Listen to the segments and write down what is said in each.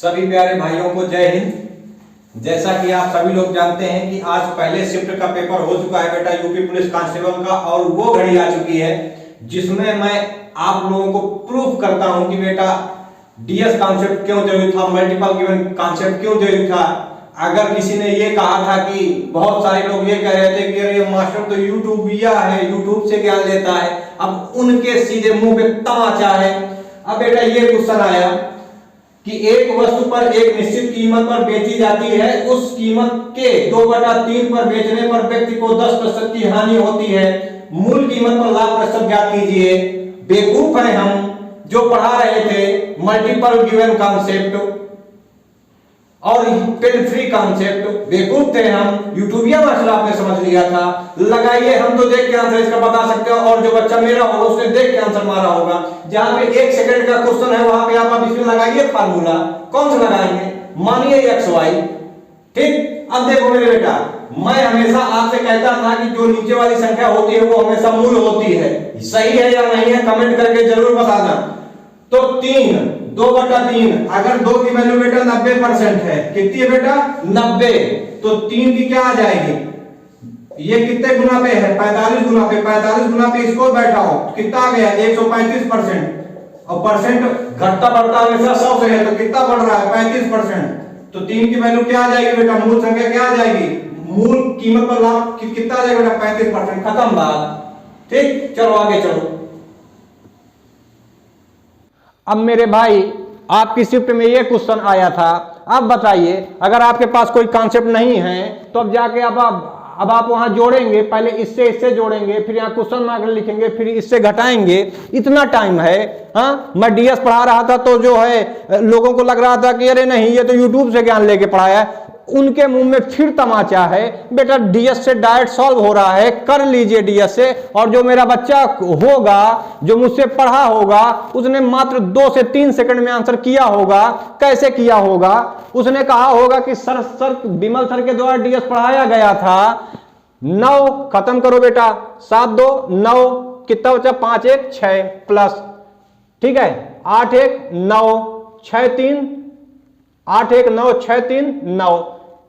सभी प्यारे भाइयों को जय हिंद। जैसा कि आप सभी लोग जानते हैं कि आज पहले शिफ्ट का पेपर हो चुका है बेटा यूपी पुलिस कांस्टेबल का, और वो घड़ी आ चुकी है जिसमें मैं आप लोगों को प्रूफ करता हूं कि बेटा डीएस कॉन्सेप्ट क्यों जरूरी था, मल्टीपल गिवन कॉन्सेप्ट क्यों जरूरी था। अगर किसी ने ये कहा था कि बहुत सारे लोग ये कह रहे थे कि अरे मास्टर तो यूट्यूबिया है, यूट्यूब से ज्ञान लेता है, अब उनके सीधे मुंह पे तमाचा है। अब बेटा ये क्वेश्चन आया कि एक वस्तु पर एक निश्चित कीमत पर बेची जाती है, उस कीमत के 2/3 पर बेचने पर व्यक्ति को 10% की हानि होती है, मूल कीमत पर लाभ प्रतिशत ज्ञात कीजिए। बेवकूफ है हम जो पढ़ा रहे थे मल्टीपल गिवन कॉन्सेप्ट और पेन फ्री कॉन्सेप्ट, बेवकूफ थे हम। यूट्यूबिया मास्टर आपने समझ लिया था। लगाइए, हम तो देख के आंसर इसका बता सकते हो, और जो बच्चा मेरा होगा उसने देख के आंसर मारा होगा। जहां पे 1 सेकंड का क्वेश्चन है वहां पे आप इसमें लगाइए फार्मूला। कौन सा लगाएंगे? मानिए XY, ठीक। अब देखो मेरे बेटा, मैं हमेशा आपसे कहता था कि जो नीचे वाली संख्या होती है वो हमेशा मूल होती है। सही है या नहीं है कमेंट करके जरूर बताना। तो 2/3, अगर 2 की वैल्यू बेटा 90% है, कितनी है बेटा 90, तो 3 की क्या आ जाएगी? ये कितने गुना पे है? 45 गुना पे। 45 गुना पे इसको बैठाओ, कितना आ गया? 135%। और परसेंट घटता बढ़ता हमेशा 100 से है, तो कितना बढ़ रहा है? 35%। तो 3 की वैल्यू क्या आ जाएगी बेटा? मूल संख्या क्या आ जाएगी? मूल कीमत पर लाभ कितना आ जाएगा बेटा? 35%। खत्म बात, ठीक। चलो आगे चलो। अब मेरे भाई आपकी शिफ्ट में ये क्वेश्चन आया था, अब बताइए अगर आपके पास कोई कॉन्सेप्ट नहीं है तो अब जाके अब आप वहां जोड़ेंगे, पहले इससे जोड़ेंगे, फिर यहाँ क्वेश्चन मार्क लिखेंगे, फिर इससे घटाएंगे। इतना टाइम है? हाँ, मैं डीएस पढ़ा रहा था तो जो है लोगों को लग रहा था कि अरे नहीं ये तो यूट्यूब से ज्ञान लेके पढ़ाया है। उनके मुंह में फिर तमाचा है। बेटा डीएस से डायरेक्ट सॉल्व हो रहा है, कर लीजिए डीएस से। और जो मेरा बच्चा होगा, जो मुझसे पढ़ा होगा, उसने मात्र 2 से 3 सेकंड में आंसर किया होगा। कैसे किया होगा? उसने कहा होगा कि सर विमल सर के द्वारा डीएस पढ़ाया गया था। 9 खत्म करो बेटा, 7 2 9, कितना बचा? 5 1 6 प्लस, ठीक है, 8 1 9 6 3 8 1 9 6 3 9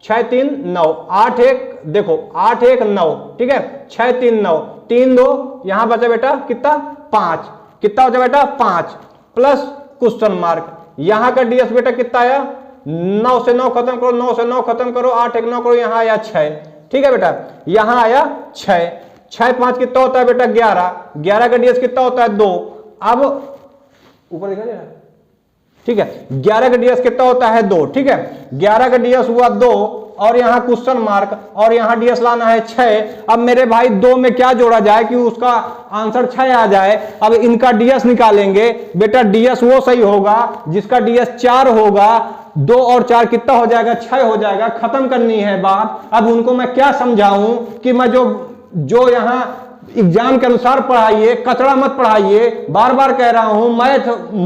6 3 9 8 1, देखो 8 1 9, ठीक है, 6 3 9 3 2, यहां बचा बेटा कितना? 5। कितना बचा बेटा? 5 प्लस क्वेश्चन मार्क। यहां का डीएस बेटा कितना आया? 9 से 9 खत्म करो, 9 से 9 खत्म करो, 8 1 9 करो, यहां आया 6, ठीक है बेटा। यहां आया 6 6 5 कितना होता है बेटा? 11 11 का डीएस कितना होता है? 2। अब ऊपर दिखा दे रहा है, ठीक है। 11 का डीएस कितना होता है? 2, ठीक है। 11 का डीएस हुआ 2, और यहां क्वेश्चन मार्क, और यहां डीएस लाना है 6। अब मेरे भाई 2 में क्या जोड़ा जाए कि उसका आंसर 6 आ जाए? अब इनका डीएस निकालेंगे बेटा। डीएस वो सही होगा जिसका डीएस 4 होगा। 2 और 4 कितना हो जाएगा? 6 हो जाएगा। खत्म करनी है बात। अब उनको मैं क्या समझाऊं कि मैं जो यहां एग्जाम के अनुसार पढ़ाइए, कचड़ा मत पढ़ाइए। बार बार कह रहा हूं,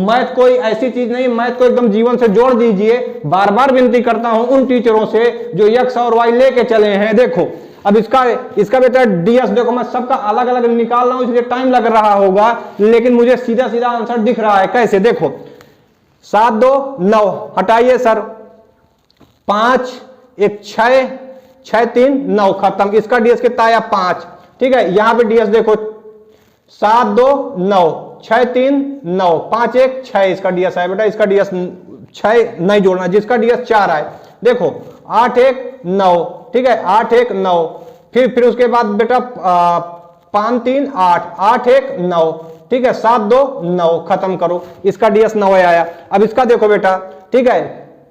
मैथ कोई ऐसी चीज नहीं, मैथ को एकदम जीवन से जोड़ दीजिए। बार बार विनती करता हूं उन टीचरों से जो एक्स और वाई लेके चले हैं। देखो अब इसका बेटा डीएस देखो, मैं सबका अलग अलग निकाल रहा हूं इसलिए टाइम लग रहा होगा, लेकिन मुझे सीधा सीधा आंसर दिख रहा है। कैसे? देखो 7 2 9 हटाइए सर, 5 1 6 6 3 9 खत्म। इसका डीएस कितना आया? 5, ठीक है। यहां पे डीएस देखो 7 2 9 6 3 9 5 1 6, इसका डीएस आया बेटा। इसका डीएस 6 नहीं जोड़ना, जिसका डीएस 4 आए। देखो 8 1 9, ठीक है, 8 1 9, फिर उसके बाद बेटा 5 3 8 8 1 9, ठीक है, 7 2 9 खत्म करो। इसका डीएस 9 आया। अब इसका देखो बेटा, ठीक है,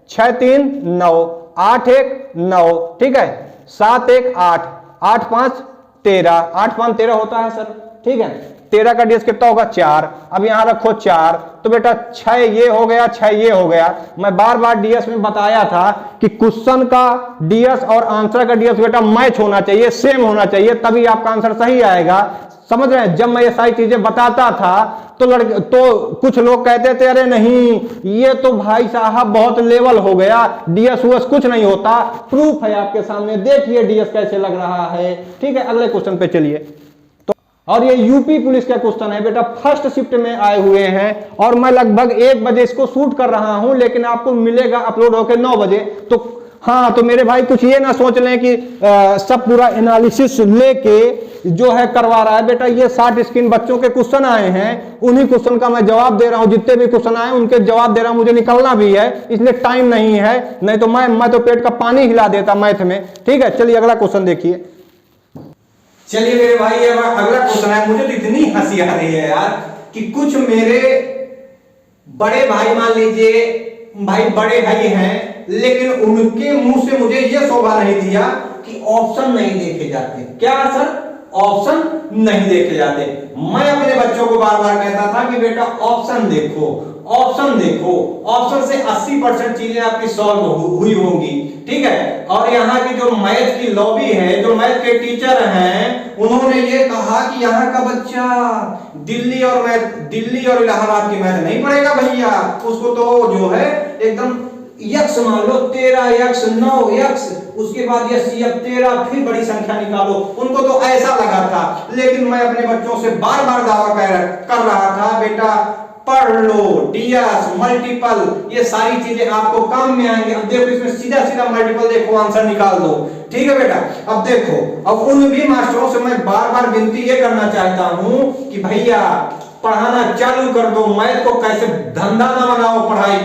6 3 9 8 1 9, ठीक है, 7 1 8 8 5 13, 8 5 13 होता है सर, ठीक है। 13 का डीएस कितना होगा? 4। अब यहां रखो 4, तो बेटा 6 ये हो गया, 6 ये हो गया। मैं बार बार डीएस में बताया था कि क्वेश्चन का डीएस और आंसर का डीएस बेटा मैच होना चाहिए, सेम होना चाहिए, तभी आपका आंसर सही आएगा। समझ रहे हैं? जब मैं ये सारी चीजें बताता था तो कुछ लोग कहते थे अरे नहीं ये तो भाई साहब बहुत लेवल हो गया, डीएस ऊएस कुछ नहीं होता। प्रूफ है आपके सामने, देखिए डीएस कैसे लग रहा है, ठीक है। अगले क्वेश्चन पे चलिए। तो और ये यूपी पुलिस का क्वेश्चन है बेटा, फर्स्ट शिफ्ट में आए हुए हैं और मैं लगभग 1 बजे इसको शूट कर रहा हूं, लेकिन आपको मिलेगा अपलोड होकर 9 बजे। तो हाँ, तो मेरे भाई कुछ ये ना सोच लें कि सब पूरा एनालिसिस लेके जो है करवा रहा है बेटा। ये 60 स्क्रीन बच्चों के क्वेश्चन आए हैं, उन्हीं क्वेश्चन का मैं जवाब दे रहा हूं। जितने भी क्वेश्चन आए उनके जवाब दे रहा हूं, मुझे निकलना भी है, इसलिए टाइम नहीं है, नहीं तो मैं तो पेट का पानी हिला देता मैथ में। ठीक है, चलिए अगला क्वेश्चन देखिए। चलिए मेरे भाई अब अगला क्वेश्चन है। मुझे तो इतनी हंसी आ रही है यार कि कुछ मेरे बड़े भाई, मान लीजिए भाई बड़े भाई हैं, लेकिन उनके मुंह से मुझे यह शोभा नहीं दिया कि ऑप्शन नहीं देखे जाते। क्या सर? ऑप्शन नहीं देखे जाते। मैं अपने बच्चों को बार बार कहता था कि बेटा ऑप्शन देखो, ऑप्शन देखो, ऑप्शन से 80% चीजें आपकी सॉल्व हुई होंगी। ठीक है, और यहाँ की जो मैथ की लॉबी है, जो मैथ के टीचर हैं, उन्होंने ये कहा कि यहाँ का बच्चा दिल्ली और इलाहाबाद की मैथ नहीं पढ़ेगा भैया, उसको तो जो है एकदम यक्स मान लो, 13 यक्स 9 यक्स, उसके बाद यस 13, फिर बड़ी संख्या निकालो। उनको तो ऐसा लगा था, लेकिन मैं अपने बच्चों से बार बार दावा कर रहा था बेटा पढ़ लो, डीएस मल्टीपल, ये सारी चीजें आपको काम में आएंगे। अब देखो इसमें सीधा सीधा मल्टीपल देखो, आंसर निकाल दो। ठीक है बेटा, अब देखो, अब उन भी मास्टरों से मैं बार बार विनती ये करना चाहता हूं कि भैया पढ़ाना चालू कर दो, मैथ को कैसे धंधा ना बनाओ, पढ़ाई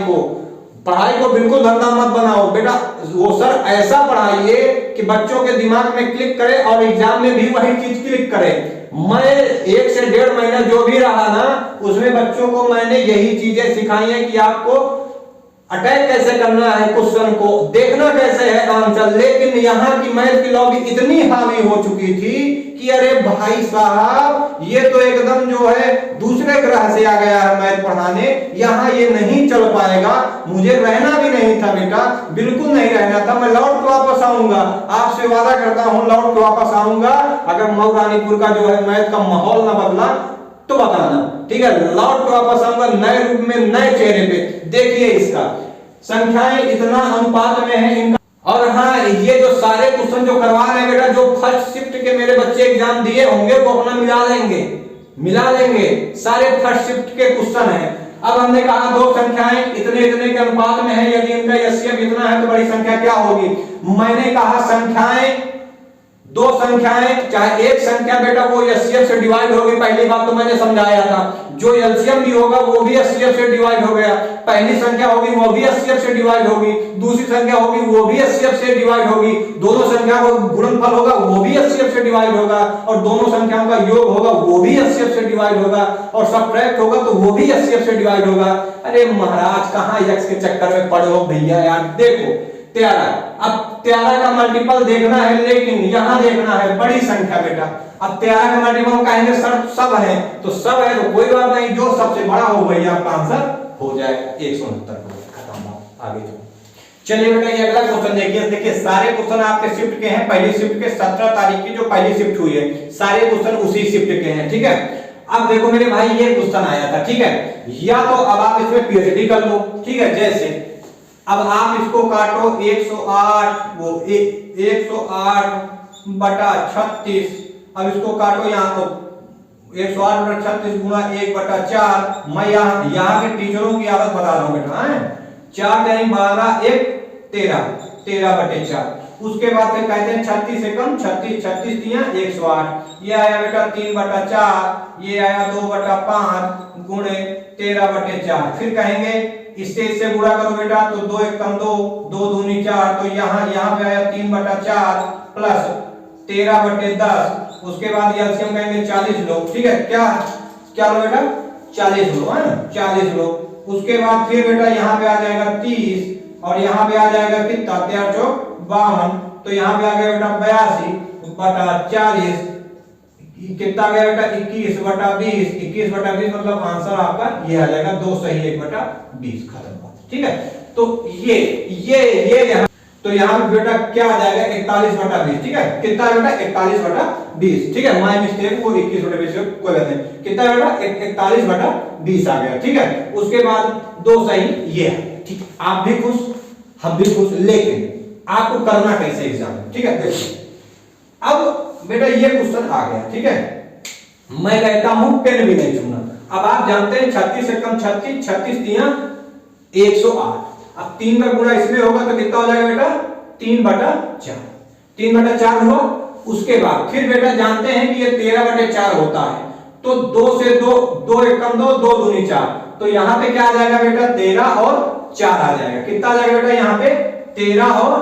को बिल्कुल धंधा मत बनाओ बेटा। वो सर ऐसा पढ़ाइए कि बच्चों के दिमाग में क्लिक करे और एग्जाम में भी वही चीज क्लिक करे। मैं 1 से 1.5 महीना जो भी रहा ना, उसमें बच्चों को मैंने यही चीजें सिखाई हैं कि आपको अटैक कैसे करना है, क्वेश्चन को देखना कैसे है आंसर। लेकिन यहाँ की मैथ की लॉबी इतनी हावी हो चुकी थी कि अरे भाई साहब, ये तो एकदम जो है दूसरे ग्रह से आ गया है मैथ पढ़ाने, यहाँ ये नहीं चल पाएगा। मुझे रहना भी नहीं था बेटा, बिल्कुल नहीं रहना था। मैं लौट के वापस आऊंगा, आपसे वादा करता हूँ लौट के वापस आऊंगा। अगर मऊ रानीपुर का जो है मैथ का माहौल ना बदला तो बताना। ठीक है, लौट के वापस आऊंगा नए रूप में, नए चेहरे पे। देखिए इसका संख्याएं इतना अनुपात में है इनका। और हाँ, ये जो सारे क्वेश्चन जो करवा रहे हैं बेटा, जो फर्स्ट शिफ्ट के मेरे बच्चे एग्जाम दिए होंगे वो अपना मिला लेंगे। सारे फर्स्ट शिफ्ट के क्वेश्चन हैं। अब हमने कहा दो संख्याएं इतने इतने के अनुपात में है, यदि इनका एचसीएफ इतना है तो बड़ी संख्या क्या होगी। मैंने कहा संख्याएं, दो संख्याएं, चाहे एक संख्या बेटा वो एचसीएफ से डिवाइड होगी। पहली बात तो मैंने समझाया था, जो एलसीएम भी होगा वो भी एचसीएफ से डिवाइड हो गया। पहली संख्या होगी वो भी एचसीएफ से डिवाइड होगी, दूसरी संख्या होगी वो भी एचसीएफ से डिवाइड होगी, दोनों संख्याओं का गुणनफल होगा वो भी एचसीएफ से डिवाइड होगा, और दोनों संख्याओं का योग होगा वो भी एचसीएफ से डिवाइड होगा, और सबट्रैक्ट होगा तो वो भी एचसीएफ से डिवाइड होगा। अरे महाराज कहां एक्स के चक्कर में पड़े हो भैया यार। देखो 13, अब 13 का मल्टीपल देखना है, लेकिन यहां देखना है बड़ी संख्या बेटा। अब 13 का मल्टीपल कहेंगे सर सब है, तो सब है तो कोई बात नहीं, जो सबसे बड़ा हो भैया आपका आंसर हो जाएगा 169। खत्म बात, आगे चलिए बेटा ये अगला क्वेश्चन देखिए सारे क्वेश्चन आपके शिफ्ट के हैं। पहली शिफ्ट के 17 तारीख की जो पहली शिफ्ट हुई है, सारे क्वेश्चन उसी शिफ्ट के हैं। ठीक है, अब देखो मेरे भाई ये क्वेश्चन आया था। ठीक है, या तो अब आप इसमें पीएचडी कर लो। ठीक है, जैसे अब आप इसको काटो 108, वो 108 बटा 36। अब इसको काटो यहाँ तो 108 बटा 36 गुणा 1/4। मैं यहाँ के टीचरों की आदत बता रहा हूँ बेटा, है 4 यानी 12 1 13/4। उसके बाद फिर कहते हैं 36 से कम 36 दिया 108। ये आया बेटा 3/4, ये आया 2/5 गुणे 13/4। फिर कहेंगे इससे गुणा करो बेटा, तो 2 1 कम 2, 2 दूनी 4, तो यहाँ पे आया 3/4 प्लस 13/10। उसके बाद एलसीएम कहेंगे 40 लो। ठीक है, क्या लो बेटा 40 लो, है ना 40 लो। उसके बाद फिर बेटा यहाँ पे आ जाएगा 30, और यहाँ पे आ जाएगा कितना 13 चौक 52, तो यहाँ पे आ गया बेटा 82/40। कितना गया बेटा 21/20। 21/20 मतलब आंसर आपका ये आ जाएगा 2 सही 1/20। खत्म बात। ठीक है, तो ये यहाँ, तो यहाँ पे बेटा क्या आ जाएगा 41/20। ठीक है, कितना बेटा 41/20। ठीक है, माय मिस्टेक, वो 21/20 कोई बात नहीं। कितना बेटा 41/20 आ गया। ठीक है, उसके बाद 2 सही ये है। ठीक है, आप भी खुश हम भी खुश, लेकिन आपको करना कैसे एग्जाम। ठीक है, देखो अब बेटा ये क्वेश्चन आ गया। ठीक है, मैं कहता हूं पेन भी नहीं छूना। अब आप जानते हैं 36 से कम 36, 36 तिया 108। अब 3 का गुणा इसमें होगा तो कितना हो जाएगा बेटा? 3/4। 3/4 हुआ। उसके बाद फिर बेटा जानते हैं कि ये 13/4 होता है, तो 2 से 2, 2 एकम 2, 2 दूनी 4, तो यहां पे क्या आ जाएगा बेटा? 13 और 4 आ जाएगा। कितना आ जाएगा बेटा? यहाँ पे 13 और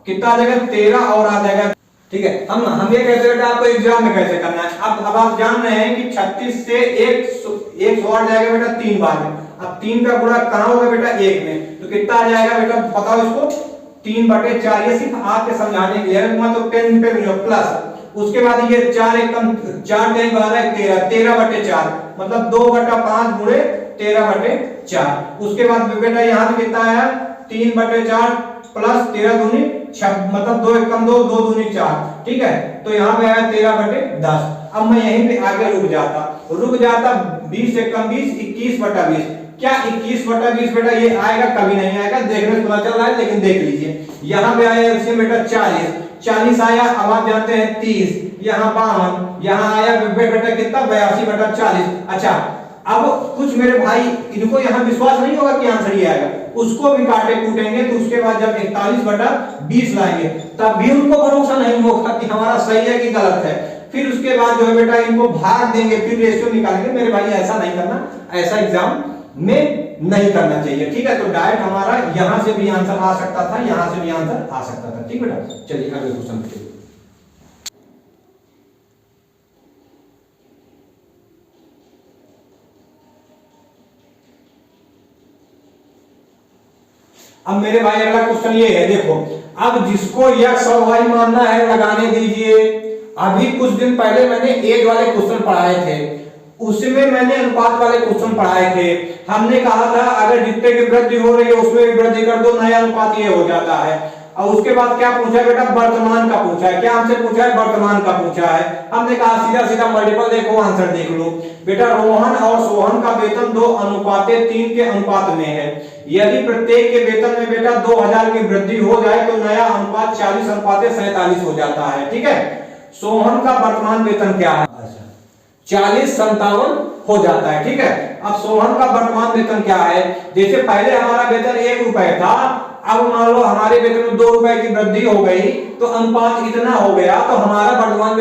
कितना आ जाएगा? 13 और आ जाएगा। ठीक है, हम ये कहते हैं बेटा आपको एग्जाम में कैसे करना है। अब आप जान रहे हैं कि 36 से 108 जाएगा बेटा 3 बार में। अब 3 का गुणा कहां होगा बेटा? 1 में, तो कितना आ जाएगा बेटा? बताओ इसको। 3/4। ये सिर्फ आपके समझाने के लिए, मतलब पेन पे प्लस। उसके बाद ये 4 एकम 4 का 12 13, 13/4, मतलब 2/5 गुणे 13/4। उसके बाद बेटा यहाँ पे कितना आया? 3/4 प्लस 13 दूनी 6, मतलब 2 एकम 2, 2 दूनी 4। ठीक है, तो यहाँ पे आया 13/10। अब मैं यहीं पे आगे रुक जाता 20 एकम 20, 21/20। क्या 21/20 बेटा ये आएगा? कभी नहीं आएगा, देखने से पता चल रहा है, लेकिन देख लीजिए। यहाँ पे आया इसमें बेटा 40 आया। अब आप जानते हैं 30, यहाँ 52, यहाँ आया बेटा कितना? 82/40। अच्छा, अब कुछ मेरे भाई इनको यहाँ विश्वास नहीं होगा कि आंसर ये आएगा, उसको भी काटे कूटेंगे, तो उसके बाद जब 41/20 लाएंगे तब भी उनको भरोसा नहीं होगा कि हमारा सही है कि गलत है। फिर उसके बाद जो है बेटा इनको भाग देंगे, फिर रेशियो निकालेंगे। मेरे भाई ऐसा नहीं करना, ऐसा एग्जाम में नहीं करना चाहिए। ठीक है, तो डायरेक्ट हमारा यहां से भी आंसर आ सकता था, यहां से भी आंसर आ सकता था। ठीक बेटा, चलिए अगले क्वेश्चन पे। अब मेरे भाई अगला क्वेश्चन ये है, देखो। अब जिसको x और y मानना है लगाने दीजिए। अभी कुछ दिन पहले मैंने एज वाले क्वेश्चन पढ़ाए थे, उसमें मैंने अनुपात वाले क्वेश्चन पढ़ाए थे। हमने कहा था अगर जितने की वृद्धि हो रही है उसमें भी वृद्धि कर दो, नया अनुपात ये हो जाता है। और उसके बाद क्या पूछा है बेटा? वर्तमान का पूछा है। क्या हमसे पूछा है? वर्तमान का पूछा है। हमने कहा सीधा सीधा मल्टीपल देखो, आंसर देख लो बेटा। रोहन और सोहन का वेतन 2:3 के अनुपात में है। यदि प्रत्येक के वेतन में बेटा 2000 की वृद्धि हो जाए तो नया अनुपात 40:47 हो जाता है। ठीक है, सोहन का वर्तमान वेतन क्या है? 40:57 हो जाता है। ठीक है, अब सोहन का वर्तमान वेतन क्या है? जैसे पहले हमारा वेतन 1 रुपए था, अब मान लो हमारे वेतन में 2 रुपए की वृद्धि हो गई, तो अनुपात इतना हो गया, तो हमारा वर्तमान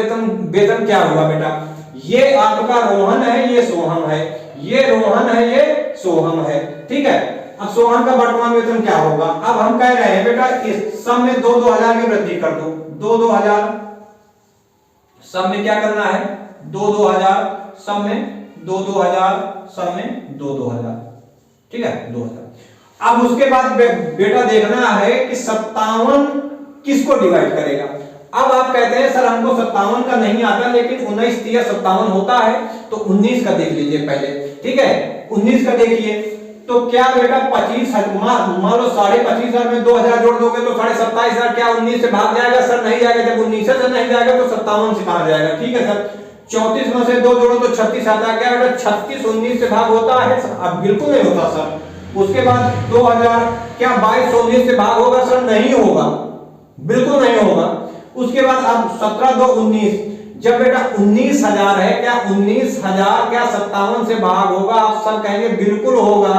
वेतन क्या हुआ बेटा? ये आपका रोहन है, ये सोहम है, ये रोहन है, ये सोहम है। ठीक है, अब सोहन का वर्तमान वेतन क्या होगा? अब हम कह रहे हैं बेटा इस सब में 2-2000 की वृद्धि कर दो। 2-2000 सब में क्या करना है? 2-2000 सब में 2-2000 सब में 2-2000। ठीक है, 2000। अब उसके बाद बेटा देखना है कि 57 किसको डिवाइड करेगा। अब आप कहते हैं सर हमको 57 का नहीं आता, लेकिन 19-53 होता है, तो 19 का देख लीजिए पहले। ठीक है, 19 का देखिए तो क्या बेटा 25, मान लो 25,500 में 2000 जोड़ दोगे तो 27,500 क्या 19 से भाग जाएगा? सर नहीं जाएगा। जब 19 से नहीं जाएगा तो 57 से कहां जाएगा? ठीक है सर, 34 में से 2 जोड़ो तो 36 आता है। क्या बेटा 36 19 से भाग होता है? अब बिल्कुल नहीं होता सर। उसके बाद 2000 क्या 22 19 से भाग होगा? सर नहीं होगा, बिल्कुल नहीं होगा। उसके बाद अब 17 2 19, जब बेटा 19,000 है, क्या 19,000 क्या 57 से भाग होगा? आप सब कहेंगे बिल्कुल होगा,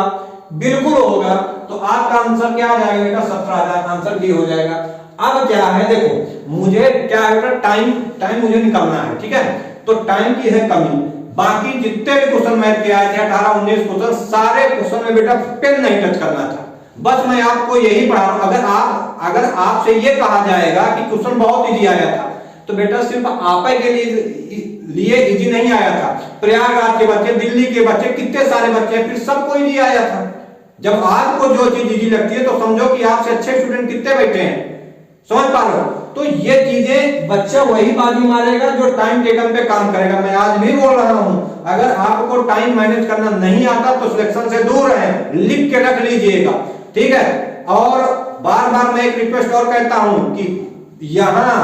बिल्कुल होगा। तो आपका आंसर क्या आ जाएगा बेटा? 17,000। आंसर डी हो जाएगा। अब क्या है देखो, मुझे क्या है बेटा टाइम मुझे निकालना है। ठीक है, तो टाइम की है कमी। बाकी जितने भी क्वेश्चन मैथ के आए थे 18-19 क्वेश्चन, सारे क्वेश्चन में बेटा पेन नहीं टच करना था। बस मैं आपको यही पढ़ा रहा हूं। अगर आपसे ये कहा जाएगा कि क्वेश्चन बहुत इजी आया था, तो बेटा सिर्फ आप के लिए इजी नहीं आया था, प्रयागराज के बच्चे, दिल्ली के बच्चे, कितने सारे बच्चे, फिर सबको इजी आया था। जब आपको जो चीज इजी लगती है तो समझो कि आपसे अच्छे स्टूडेंट कितने बैठे हैं, समझ पा रहे हो? तो ये चीजें बच्चा वही बाजी मारेगा जो टाइम टेकन पे काम करेगा। मैं आज भी बोल रहा हूं, अगर आपको टाइम मैनेज करना नहीं आता तो सिलेक्शन से दूर रहें, लिख के रख लीजिएगा। ठीक है, और बार बार मैं एक रिक्वेस्ट और कहता हूं कि यहां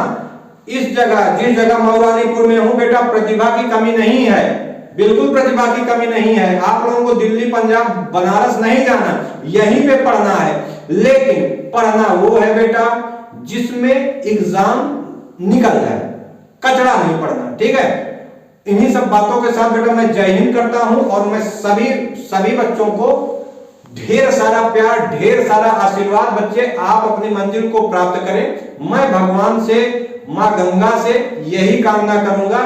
इस जगह, जिस जगह मऊरानीपुर में हूं बेटा, प्रतिभा की कमी नहीं है, बिल्कुल प्रतिभा की कमी नहीं है। आप लोगों को दिल्ली, पंजाब, बनारस नहीं जाना, यहीं पे पढ़ना है। लेकिन पढ़ना वो है बेटा जिसमें एग्जाम निकल जाए, कचरा नहीं पढ़ना। ठीक है, इन्हीं सब बातों के साथ बेटा मैं जय हिंद करता हूं और मैं सभी बच्चों को ढेर सारा प्यार, ढेर सारा आशीर्वाद। बच्चे आप अपनी मंजिल को प्राप्त करें। मैं भगवान से, मां गंगा से यही कामना करूंगा।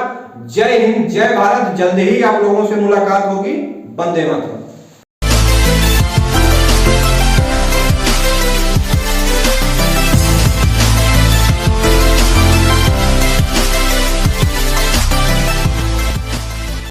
जय हिंद, जय भारत। जल्द ही आप लोगों से मुलाकात होगी। वंदे मातरम।